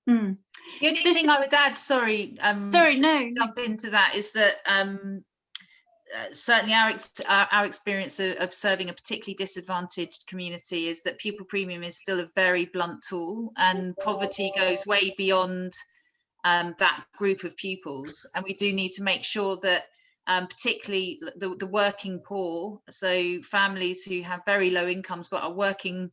The only thing I would add, jump into that, is that certainly our experience of serving a particularly disadvantaged community is that pupil premium is still a very blunt tool, and poverty goes way beyond that group of pupils. And we do need to make sure that particularly the working poor, so families who have very low incomes but are working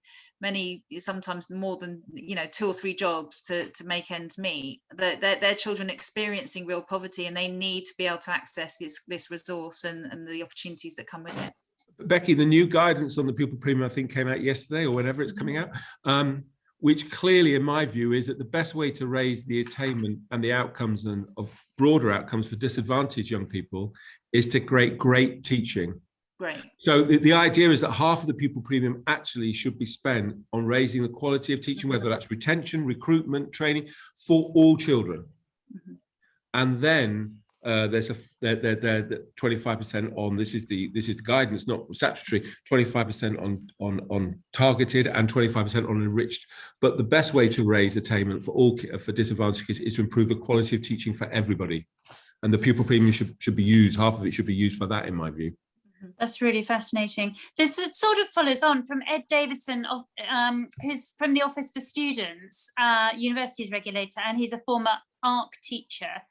sometimes more than 2 or 3 jobs to make ends meet. Their children experiencing real poverty, and they need to be able to access this resource and the opportunities that come with it. Becky, the new guidance on the Pupil Premium, I think, came out yesterday or whenever it's coming out, which clearly, in my view, is that the best way to raise the attainment and the outcomes and of broader outcomes for disadvantaged young people is to create great teaching. Great. So the idea is that half of the Pupil Premium actually should be spent on raising the quality of teaching, whether that's retention, recruitment, training, for all children. And then there's a 25% on, this is the guidance, not statutory, 25% on targeted and 25% on enriched. But the best way to raise attainment for disadvantaged kids is to improve the quality of teaching for everybody. And the Pupil Premium should be used, half of it should be used for that, in my view. That's really fascinating. This sort of follows on from Ed Davison, who's from the Office for Students, Universities Regulator, and he's a former ARC teacher.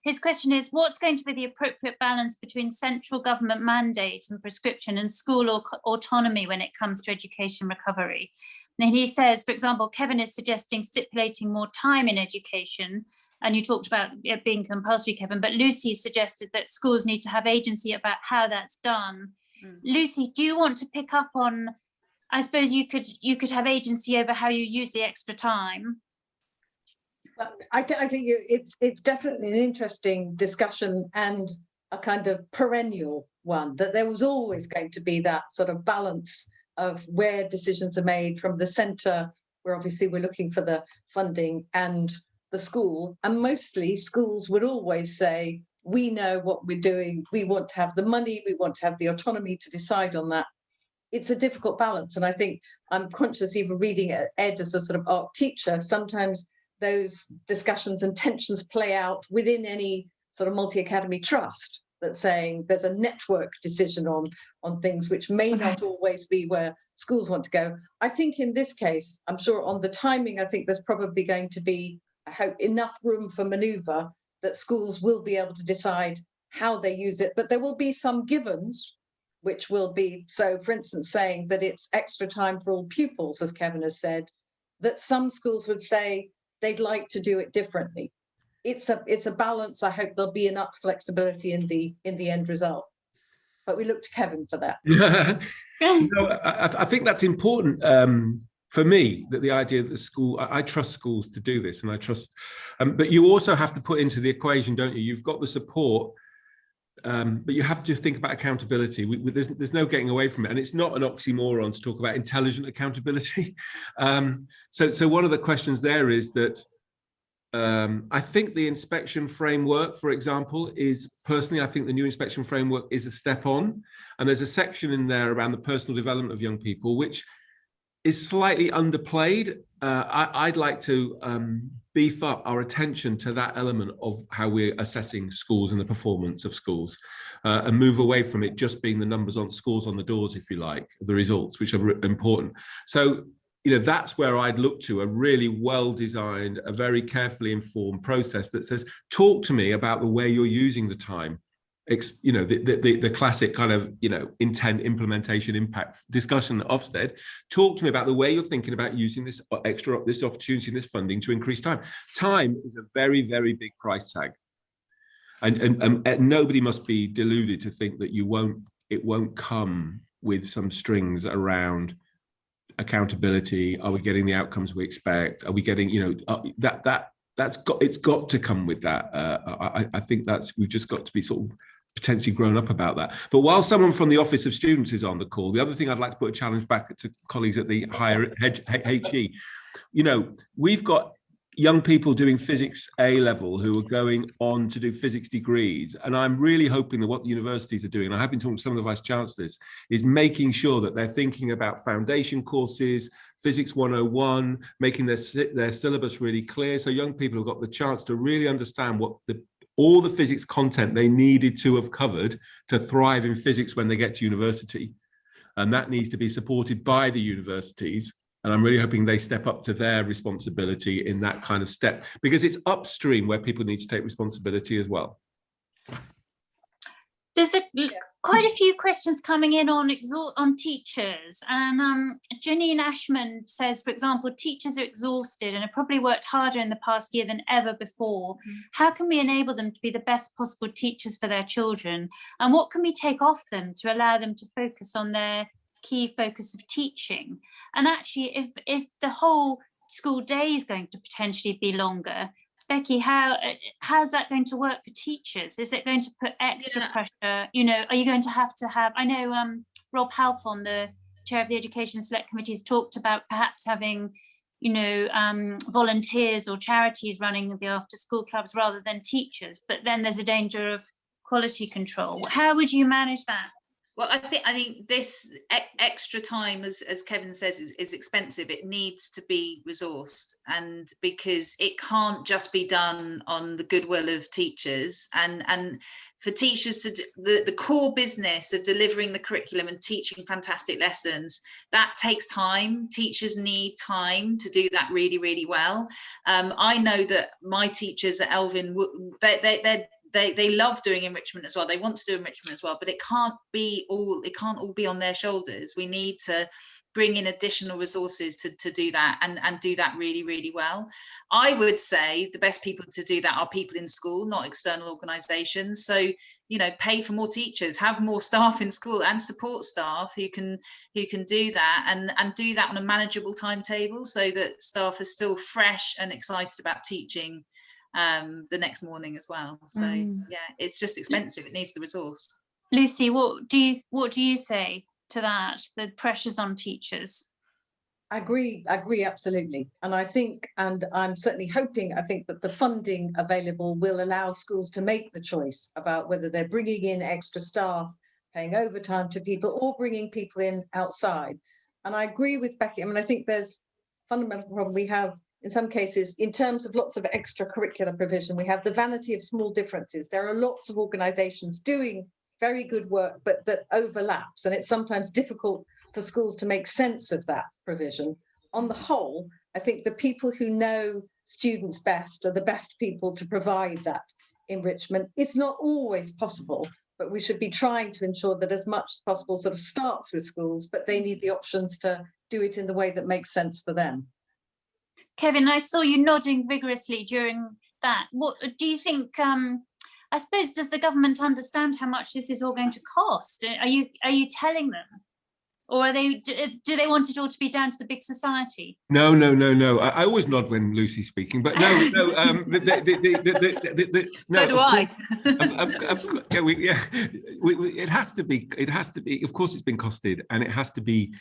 His question is, what's going to be the appropriate balance between central government mandate and prescription and school autonomy when it comes to education recovery? And he says, for example, Kevin is suggesting stipulating more time in education, and you talked about it being compulsory, Kevin, but Lucy suggested that schools need to have agency about how that's done. Lucy, do you want to pick up on, I suppose you could have agency over how you use the extra time? I think it's definitely an interesting discussion and a kind of perennial one, that there was always going to be that sort of balance of where decisions are made from the centre, where obviously we're looking for the funding, and the school. And mostly schools would always say, we know what we're doing, we want to have the money, we want to have the autonomy to decide on that. It's a difficult balance. And I think I'm conscious, even reading Ed as a sort of art teacher, sometimes those discussions and tensions play out within any sort of multi-academy trust, that's saying there's a network decision on things which may not always be where schools want to go. I think in this case, I'm sure on the timing, I think there's probably going to be, I hope, enough room for manoeuvre that schools will be able to decide how they use it. But there will be some givens, which will be, so for instance, saying that it's extra time for all pupils, as Kevin has said, that some schools would say they'd like to do it differently. It's a balance. I hope there'll be enough flexibility in the end result. But we look to Kevin for that. I think that's important. For me, that the idea that the school, I trust schools to do this, and I trust, but you also have to put into the equation, don't you? You've got the support, but you have to think about accountability. There's no getting away from it, and it's not an oxymoron to talk about intelligent accountability. So one of the questions there is that I think the inspection framework, for example, I think the new inspection framework is a step on, and there's a section in there around the personal development of young people, which is slightly underplayed. I'd like to beef up our attention to that element of how we're assessing schools and the performance of schools, and move away from it just being the numbers on schools on the doors, if you like, the results, which are important. So, that's where I'd look to a really well-designed, a very carefully informed process that says, talk to me about the way you're using the time. The classic kind of intent, implementation, impact discussion of Ofsted. Talk to me about the way you're thinking about using this opportunity and this funding to increase time. Time is a very, very big price tag, and nobody must be deluded to think that it won't come with some strings around accountability. Are we getting the outcomes we expect? Are we getting it's got to come with that. I think we've just got to be sort of potentially grown up about that. But while someone from the Office of Students is on the call, the other thing I'd like to put a challenge back to colleagues at the higher HE, we've got young people doing physics A level who are going on to do physics degrees. And I'm really hoping that what the universities are doing, and I have been talking to some of the vice chancellors, is making sure that they're thinking about foundation courses, Physics 101, making their syllabus really clear, so young people have got the chance to really understand all the physics content they needed to have covered to thrive in physics when they get to university. And that needs to be supported by the universities. And I'm really hoping they step up to their responsibility in that kind of step, because it's upstream where people need to take responsibility as well. There's Quite a few questions coming in on teachers, and Janine Ashman says, for example, teachers are exhausted and have probably worked harder in the past year than ever before. How can we enable them to be the best possible teachers for their children, and what can we take off them to allow them to focus on their key focus of teaching? And actually, if the whole school day is going to potentially be longer, Becky, how's that going to work for teachers? Is it going to put extra pressure? You know, are you going to have, I know Rob Halfon, the chair of the Education Select Committee, has talked about perhaps having, you know, volunteers or charities running the after school clubs rather than teachers, but then there's a danger of quality control. How would you manage that? Well, I think this extra time, as Kevin says, is expensive. It needs to be resourced, and because it can't just be done on the goodwill of teachers, and for teachers to do the core business of delivering the curriculum and teaching fantastic lessons, that takes time. Teachers need time to do that really, really well. I know that my teachers at Elvin, they love doing enrichment as well. They want to do enrichment as well, but it can't all be on their shoulders. We need to bring in additional resources to do that and do that really, really well. I would say the best people to do that are people in school, not external organisations. So, you know, pay for more teachers, have more staff in school and support staff who can do that and do that on a manageable timetable so that staff are still fresh and excited about teaching the next morning as well. So yeah, it's just expensive. It needs the resource. Lucy, what do you say to that? The pressures on teachers. I agree absolutely, and I think, and I'm certainly hoping, I think that the funding available will allow schools to make the choice about whether they're bringing in extra staff, paying overtime to people, or bringing people in outside. And I agree with Becky. I mean, I think there's a fundamental problem we have in some cases, in terms of lots of extracurricular provision. We have the vanity of small differences. There are lots of organisations doing very good work, but that overlaps, and it's sometimes difficult for schools to make sense of that provision. On the whole, I think the people who know students best are the best people to provide that enrichment. It's not always possible, but we should be trying to ensure that as much as possible sort of starts with schools, but they need the options to do it in the way that makes sense for them. Kevin, I saw you nodding vigorously during that. What do you think? I suppose, does the government understand how much this is all going to cost? Are you telling them, or do they want it all to be down to the big society? No. I always nod when Lucy's speaking, but no. So do I. It has to be. Of course, it's been costed, and it has to be.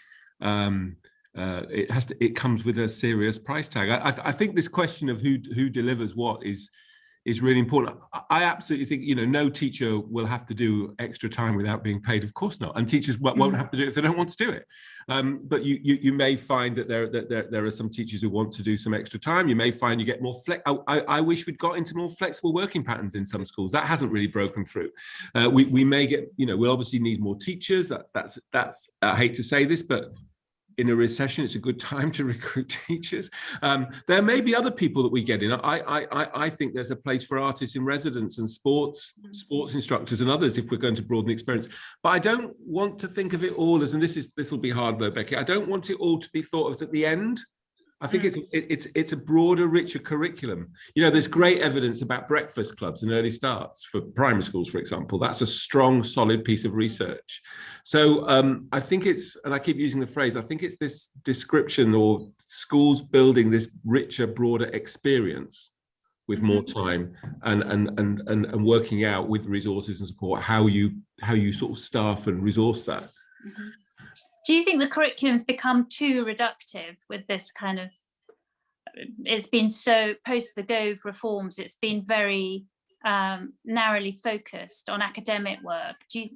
It comes with a serious price tag. I think this question of who delivers what is really important. I absolutely think, you know, no teacher will have to do extra time without being paid. Of course not, and teachers won't have to do it if they don't want to do it. But you may find that there are some teachers who want to do some extra time. You may find you get more flex. I wish we'd got into more flexible working patterns in some schools. That hasn't really broken through. We may get, you know, we'll obviously need more teachers. That's I hate to say this, but in a recession, it's a good time to recruit teachers. There may be other people that we get in. I think there's a place for artists in residence and sports instructors and others if we're going to broaden the experience. But I don't want to think of it all as, and this will be hard though, Becky, I don't want it all to be thought of as at the end. I think it's a broader, richer curriculum. You know, there's great evidence about breakfast clubs and early starts for primary schools, for example. That's a strong, solid piece of research. So I think it's, and I keep using the phrase, I think it's this description or schools building this richer, broader experience with more time and working out with resources and support how you sort of staff and resource that. Mm-hmm. Do you think the curriculum's become too reductive with this kind of, it's been so, post the Gove reforms, it's been very narrowly focused on academic work? Do you?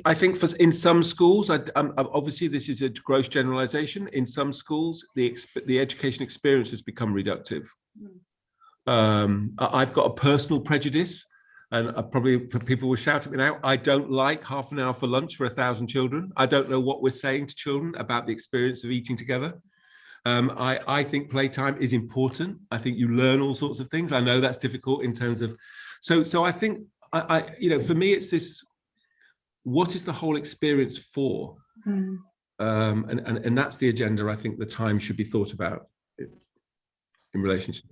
I think in some schools, obviously this is a gross generalization. In some schools, the education experience has become reductive. I've got a personal prejudice. And probably people will shout at me now, I don't like half an hour for lunch for 1,000 children. I don't know what we're saying to children about the experience of eating together. I think playtime is important. I think you learn all sorts of things. I know that's difficult in terms of, so I think, you know, for me, it's this, what is the whole experience for? And that's the agenda I think the Times should be thought about in relationship.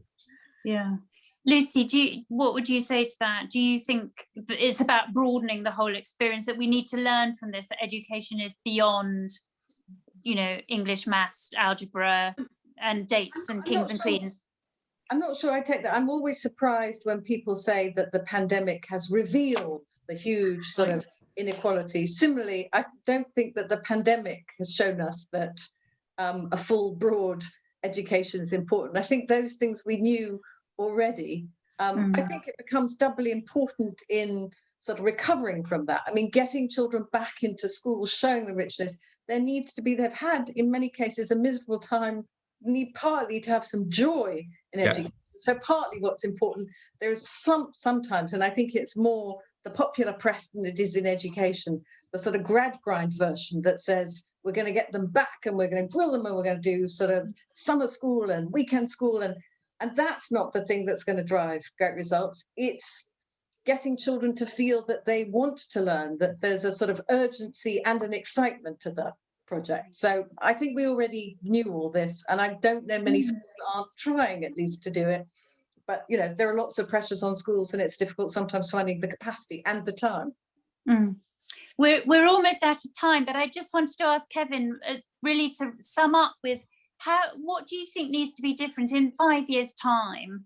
Yeah. Lucy, what would you say to that? Do you think that it's about broadening the whole experience, that we need to learn from this, that education is beyond, you know, English, maths, algebra, and dates and kings and queens? I'm not sure I take that. I'm always surprised when people say that the pandemic has revealed the huge sort of inequality. Similarly, I don't think that the pandemic has shown us that a full, broad education is important. I think those things we knew already. I think it becomes doubly important in sort of recovering from that. I mean, getting children back into school, showing the richness. There needs to be, they've had, in many cases, a miserable time, need partly to have some joy in education. So partly what's important, there is sometimes, and I think it's more the popular press than it is in education, the sort of grad grind version that says we're going to get them back and we're going to drill them and we're going to do sort of summer school and weekend school, and that's not the thing that's going to drive great results. It's getting children to feel that they want to learn, that there's a sort of urgency and an excitement to the project. So I think we already knew all this, and I don't know many schools that aren't trying at least to do it. But, you know, there are lots of pressures on schools and it's difficult sometimes finding the capacity and the time. We're almost out of time, but I just wanted to ask Kevin, really to sum up with what do you think needs to be different in 5 years' time?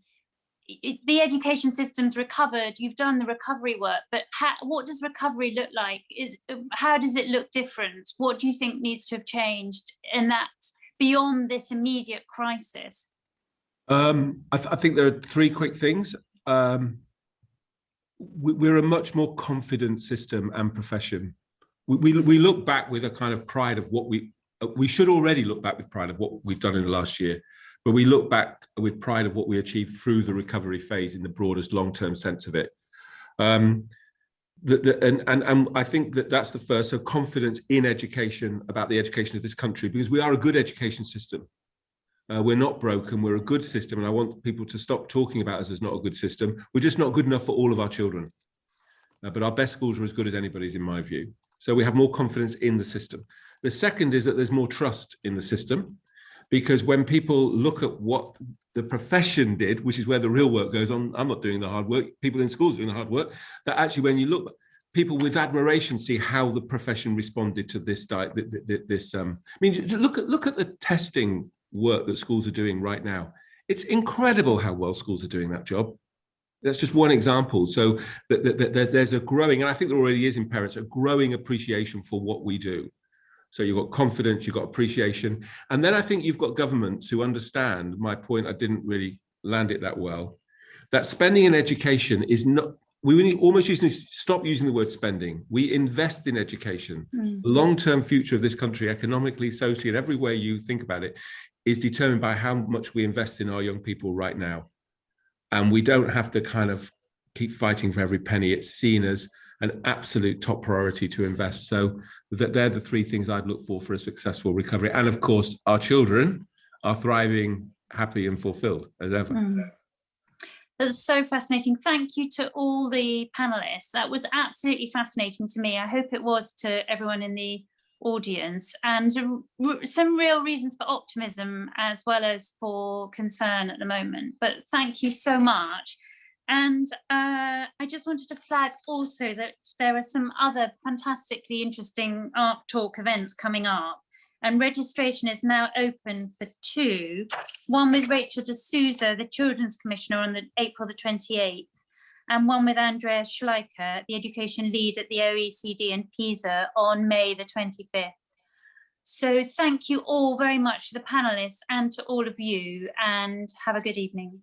The education system's recovered, you've done the recovery work, but what does recovery look like? How does it look different? What do you think needs to have changed in that beyond this immediate crisis? I think there are three quick things. We're a much more confident system and profession. We look back with a kind of pride of what we should already look back with pride of what we've done in the last year, but we look back with pride of what we achieved through the recovery phase in the broadest long-term sense of it. And I think that's the first. So confidence in education, about the education of this country, because we are a good education system. We're not broken, we're a good system, and I want people to stop talking about us as not a good system. We're just not good enough for all of our children. But our best schools are as good as anybody's, in my view. So we have more confidence in the system. The second is that there's more trust in the system, because when people look at what the profession did, which is where the real work goes on, I'm not doing the hard work, people in schools are doing the hard work, that actually when you look, people with admiration see how the profession responded to this. I mean, look at the testing work that schools are doing right now. It's incredible how well schools are doing that job. That's just one example. So there's a growing, and I think there already is in parents, a growing appreciation for what we do. So you've got confidence, you've got appreciation. And then I think you've got governments who understand my point. I didn't really land it that well, that spending in education is not, we almost stop using the word spending. We invest in education. The long-term future of this country, economically, socially, and every way you think about it, is determined by how much we invest in our young people right now. And we don't have to kind of keep fighting for every penny. It's seen as an absolute top priority to invest. So they're the three things I'd look for a successful recovery. And of course, our children are thriving, happy and fulfilled as ever. That's so fascinating. Thank you to all the panelists. That was absolutely fascinating to me. I hope it was to everyone in the audience, and some real reasons for optimism as well as for concern at the moment. But thank you so much. And I just wanted to flag also that there are some other fantastically interesting Art Talk events coming up, and registration is now open for two. One with Rachel de Souza, the Children's Commissioner, on April the 28th, and one with Andreas Schleicher, the Education Lead at the OECD and PISA, on May the 25th. So thank you all very much to the panelists and to all of you, and have a good evening.